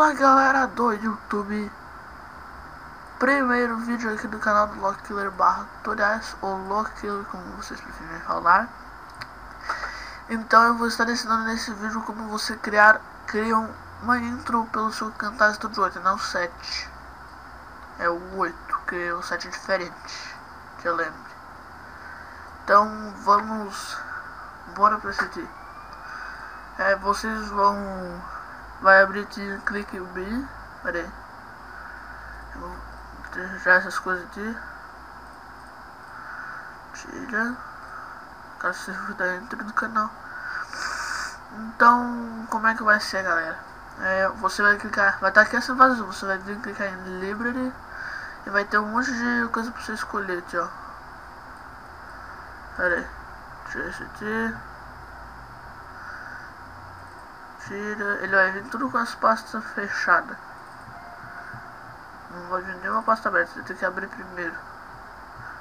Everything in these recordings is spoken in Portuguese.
Fala galera do YouTube, primeiro vídeo aqui do canal do Lockiller Tutoriais, ou Lockiller, como vocês preferem falar. Então eu vou estar ensinando nesse vídeo como você cria uma intro pelo seu Camtasia Studio 8, não 7. É o 8, que o 7 é diferente, que eu lembro. Então bora pra esse aqui. Vocês vai abrir aqui, clique em B. Pera aí, eu vou tirar essas coisas aqui. Tira, caso você for dentro do canal. Então, como é que vai ser, galera? Você vai clicar, vai estar aqui essa vazio. Você vai vir clicar em Library e vai ter um monte de coisa pra você escolher aqui, ó. Pera aí, tira esse aqui. Ele vai vir tudo com as pastas fechadas. Não vai vir nenhuma pasta aberta, você tem que abrir primeiro.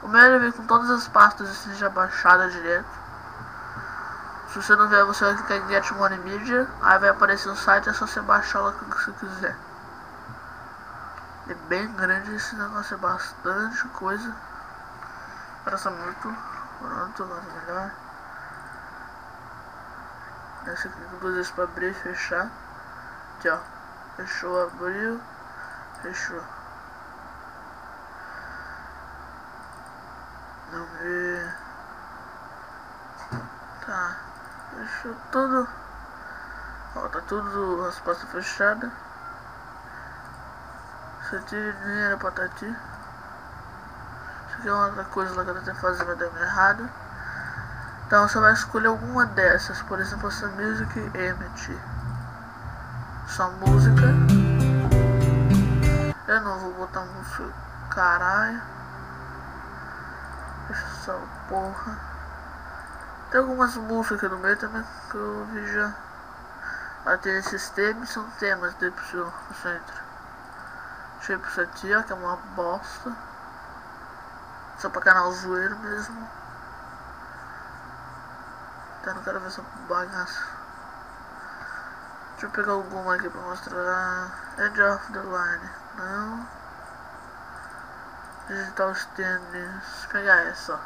O meu ele vem com todas as pastas assim já baixadas direto. Se você não ver, você vai clicar em Get Money Media. Aí vai aparecer um site, é só você baixar lá o que você quiser. É bem grande esse negócio, é bastante coisa. Parece muito. Pronto, agora melhor. Esse aqui com duas vezes para abrir e fechar. Aqui, ó. Fechou, abriu. Fechou. Não ver. Tá. Fechou tudo. Ó, tá tudo as pastas fechadas. Você tira dinheiro pra estar aqui. Isso aqui é uma outra coisa lá que eu tentei fazer, mas deu errado. Então você vai escolher alguma dessas, por exemplo essa Music Image. Só música. Eu não vou botar música, caralho. Deixa só porra. Tem algumas músicas aqui no meio também que eu vi já. Aí tem esses temas, são temas de pro centro. Deixa eu ir pro isso aqui, ó, que é uma bosta. Só pra canal zoeiro mesmo. Tá, não quero ver essa bagaça. Deixa eu pegar alguma aqui pra mostrar. Edge of the Line. Não. Digital Standings. Pegar essa, ó.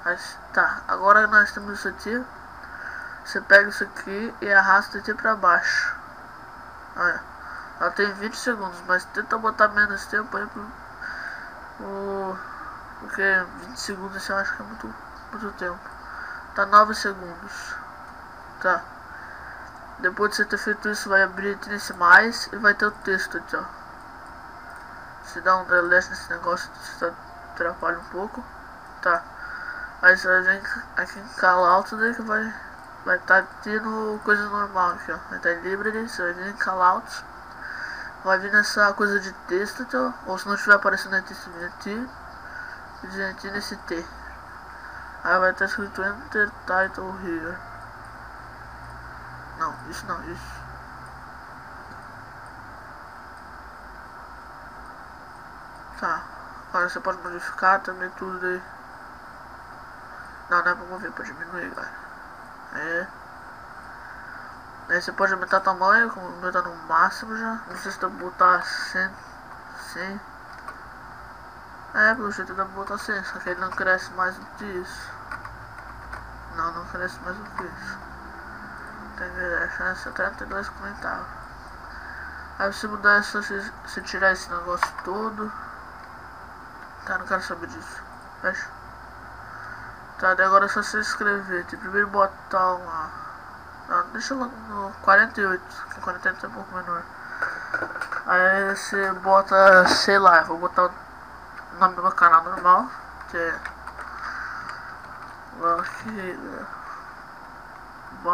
Mas, tá, agora nós temos isso aqui. Você pega isso aqui e arrasta aqui pra baixo. Olha. Ela tem 20 segundos, mas tenta botar menos tempo aí porque 20 segundos assim, eu acho que é muito tempo. Tá 9 segundos. Tá. Depois de você ter feito isso, vai abrir aqui nesse mais e vai ter o texto aqui, ó. Se dá um delete nesse negócio, isso atrapalha um pouco. Tá. Aí você vai vir aqui em callout, daí que vai estar aqui no coisa normal aqui, ó. Vai estar em Library, você vai vir em callout. Vai vir nessa coisa de texto aqui, ó. Ou se não estiver aparecendo aqui, aqui nesse T. Aí vai estar escrito Enter Title Here. Não, isso. Tá. Agora você pode modificar também tudo aí. Não é pra mover, pode diminuir, galera. Aí você pode aumentar o tamanho, como o meu tá no máximo já. Não sei se dá pra botar 100. Pelo jeito dá pra botar 100, só que ele não cresce mais do que isso. Não cresce mais do que isso. Tem que ver, é 72 comentários. Aí se mudar é só você tirar esse negócio todo. Tá, não quero saber disso. Fecha. Tá, daí agora é só você escrever. Tem primeiro botar uma. Não, deixa lá no 48, que 48 é um pouco menor. Aí você bota, sei lá, eu vou botar o nome do meu canal normal, que é Lockiller /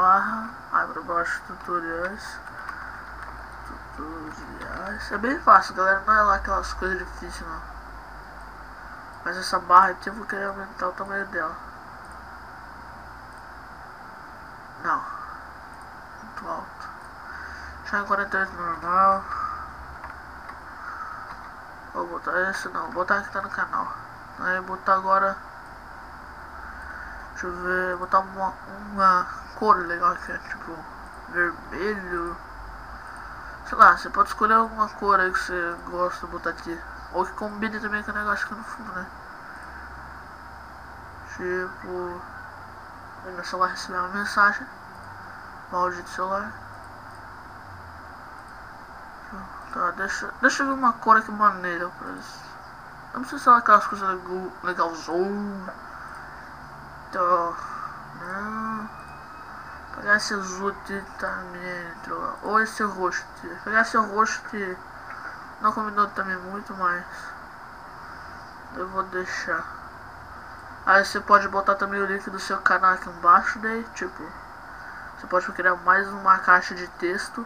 aí pra baixo tutoriais. É bem fácil, galera, não é lá aquelas coisas difíceis não. Mas essa barra aqui eu vou querer aumentar o tamanho dela. Não, muito alto. Deixar em 48 normal. Vou botar esse não, vou botar que tá no canal. Aí botar agora. Deixa eu ver, botar uma cor legal aqui, tipo vermelho. Sei lá, você pode escolher alguma cor aí que você gosta de botar aqui. Ou que combine também com o negócio aqui no fundo, né? Tipo... meu celular recebeu uma mensagem. Maldito celular. Tá, deixa eu ver uma cor aqui maneira pra isso. Eu não sei se é aquelas coisas legalzão. Então... não... pegar esse azul aqui também, ou esse roxo aqui. Pegar esse roxo que não combinou também muito, mas eu vou deixar. Aí você pode botar também o link do seu canal aqui embaixo, daí tipo, você pode criar mais uma caixa de texto.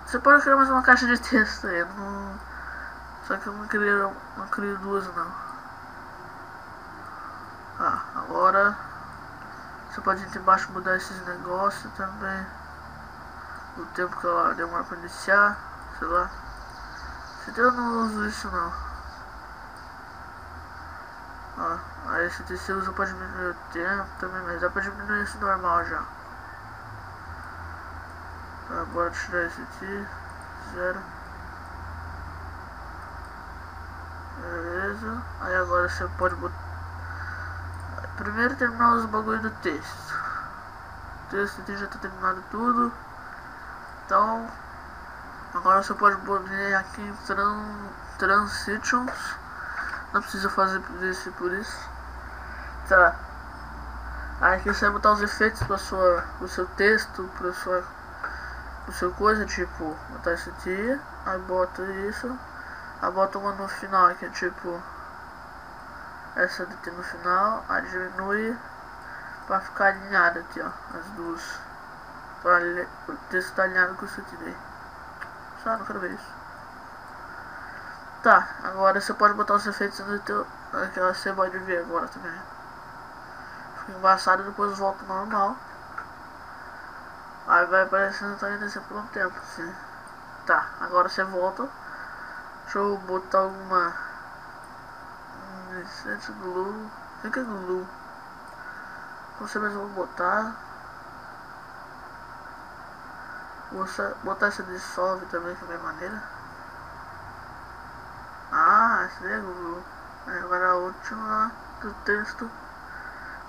Você pode criar mais uma caixa de texto aí, não... só que eu não crio duas não. Agora você pode ir embaixo mudar esses negócios também. O tempo que ela demora pra iniciar, sei lá. Eu não uso isso não. Aí esse aqui você usa pra diminuir o tempo também, mas dá pra diminuir isso normal já. Tá, bora tirar esse aqui. 0. Beleza. Aí agora você pode botar. Primeiro terminar os bagulho do texto. O texto aqui já tá terminado tudo. Então agora você pode botar aqui em Transitions. Não precisa fazer isso por isso. Tá. Aí aqui você vai botar os efeitos para o seu texto, pro seu coisa, tipo, botar isso aqui, aí bota isso, aí bota uma no final que é tipo essa daqui no final, aí diminui pra ficar alinhado aqui, ó, as duas. Pra o texto tá alinhado com isso aqui daí. Só não quero ver isso. Tá, agora você pode botar os efeitos no teu. Que você pode ver agora também. Fica embaçado e depois volta ao normal. Aí vai aparecendo também nesse por um tempo, assim. Tá, agora você volta. Deixa eu botar alguma. Essence glue. O que é glue? Você mesmo vou botar. Vou botar essa dissolve também, que é bem maneira. Essa é glue. Agora a última do texto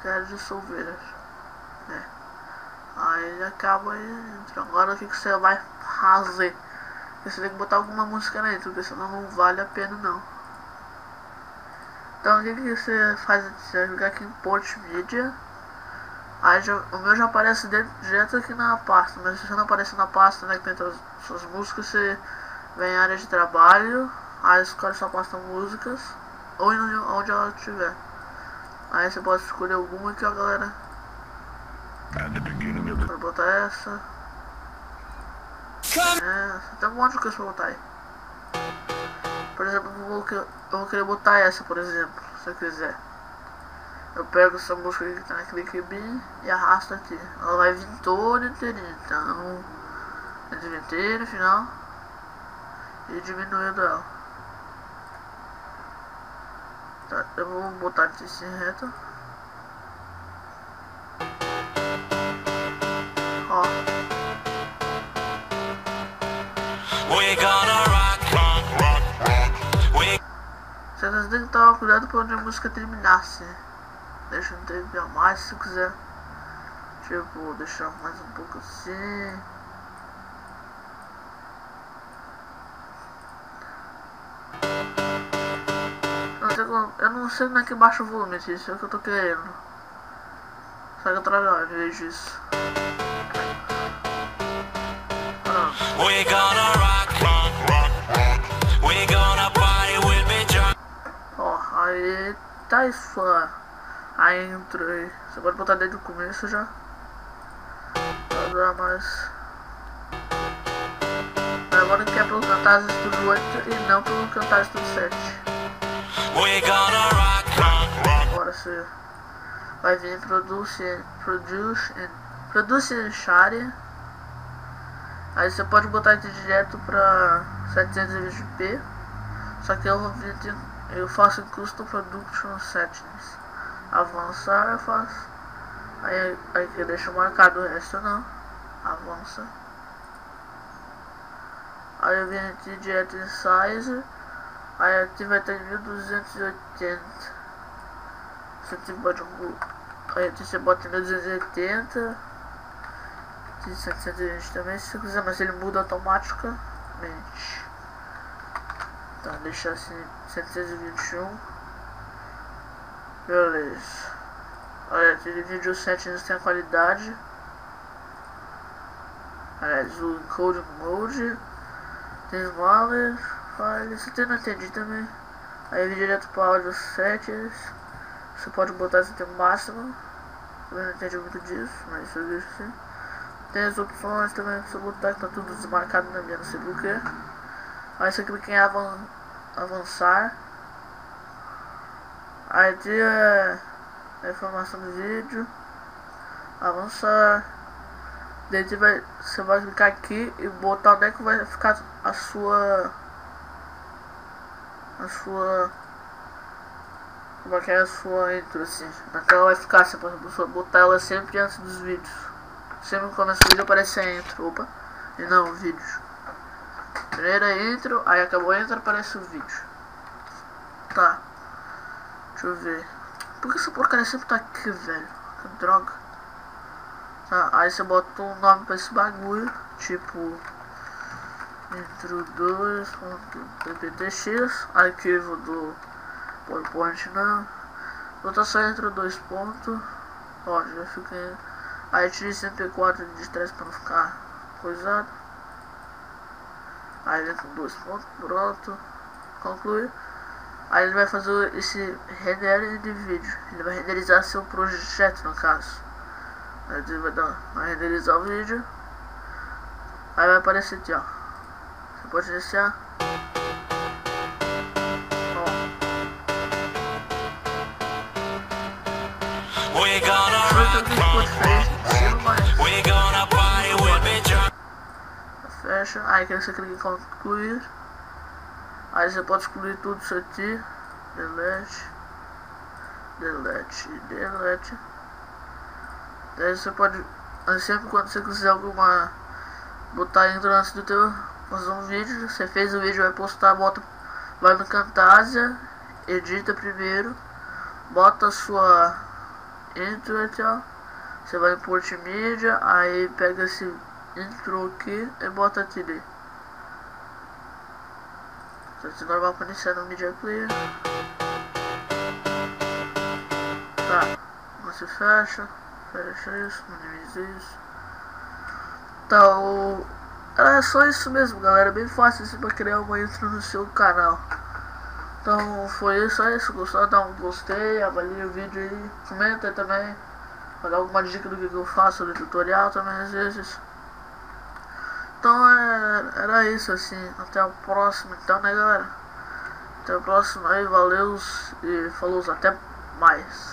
que é dissolver. Aí acaba aí. Agora o que você vai fazer? Você tem que botar alguma música dentro, porque senão não vale a pena não. Então o que você faz? Você vai jogar aqui em Import Media. Aí o meu já aparece direto aqui na pasta, mas se você não aparecer na pasta, né, que tem todas as suas músicas, você vem em área de trabalho, aí escolhe sua pasta músicas, ou onde ela estiver. Aí você pode escolher alguma aqui, ó, galera. Vou botar essa. Tem um monte de coisa pra botar aí. Por exemplo, eu vou querer botar essa, por exemplo, se eu quiser. Eu pego essa música que tá na Click Bean e arrasto aqui. Ela vai vir toda inteirinha, então eu inventei no final e diminuindo ela. Tá, eu vou botar aqui assim reto. Ó. Vocês têm que tomar cuidado pra onde a música terminasse. Deixa um tempo a mais se quiser. Tipo, deixar mais um pouco assim. Eu não sei como é que baixa o volume, isso é o que eu tô querendo. Só que eu trabalho, eu vejo isso. Ó, aí tá isso lá. A intro aí. Você pode botar desde o começo já. Pra dar mais. Agora que é pelo Camtasia Studio 8 e não pelo Camtasia Studio 7. Agora você vai vir em Produce and Share. Aí você pode botar aqui direto pra 720p. Só que eu faço em Custom Production Settings. Avançar eu faço Aí aqui deixa marcado o resto não. Avança. Aí eu vim aqui direto em size. Aí aqui vai ter 1280. Você pode. Aí aqui você bota 1280. Aqui 720 também se você quiser, mas ele muda automaticamente. Então deixa assim 721. Beleza. Olha, aquele vídeo settings tem a qualidade. Aliás, o encode mode. Tem smaller, file, isso eu não entendi também. Aí vem direto para áudio settings. Você pode botar esse tempo máximo. Eu não entendi muito disso, mas eu vejo assim. Tem as opções também pra você botar, que tá tudo desmarcado na minha, não sei porquê. Aí você clica em avançar. Aí tem a informação do vídeo. Avançar. Daí você vai clicar aqui e botar onde é que vai ficar a sua como é que é a sua intro, assim. Então ela vai ficar, você pode botar ela sempre antes dos vídeos. Sempre no começo do vídeo aparece a intro, opa, e não o vídeo. Primeiro a intro, aí acabou a intro, aparece o vídeo. Tá, deixa eu ver. Por que essa porcaria sempre tá aqui, velho? Que droga. Tá, aí você bota um nome pra esse bagulho, tipo intro 2.pptx, arquivo do PowerPoint não, botar só intro 2. Ó, já fica aí tira esse MP4 de trás pra não ficar coisado. Aí vem com 2 pontos, pronto, conclui. Aí ele vai fazer esse render de vídeo, ele vai renderizar seu projeto no caso. Aí ele vai renderizar o vídeo. Aí vai aparecer aqui, ó. Você pode iniciar. Ó. Fecha. Aí que você clica em concluir. Aí você pode excluir tudo isso aqui. Delete. Daí você pode, sempre quando você quiser alguma, botar intro antes do teu, fazer um vídeo, você fez o vídeo, vai postar, vai no Camtasia, edita primeiro, bota a sua intro aqui, ó, você vai em multimídia, aí pega esse intro aqui e bota aqui dentro. Então normal para iniciar no Media Player. Tá, você fecha isso, minimiza isso. Então, é só isso mesmo, galera. Bem fácil assim pra criar uma intro no seu canal. Então foi isso, é isso. Gostou? Dá um gostei, avalie o vídeo aí, comenta também, pra dar alguma dica do que eu faço no tutorial também às vezes. Então era isso assim. Até o próximo então, né, galera? Até o próximo aí, valeu e falou, até mais.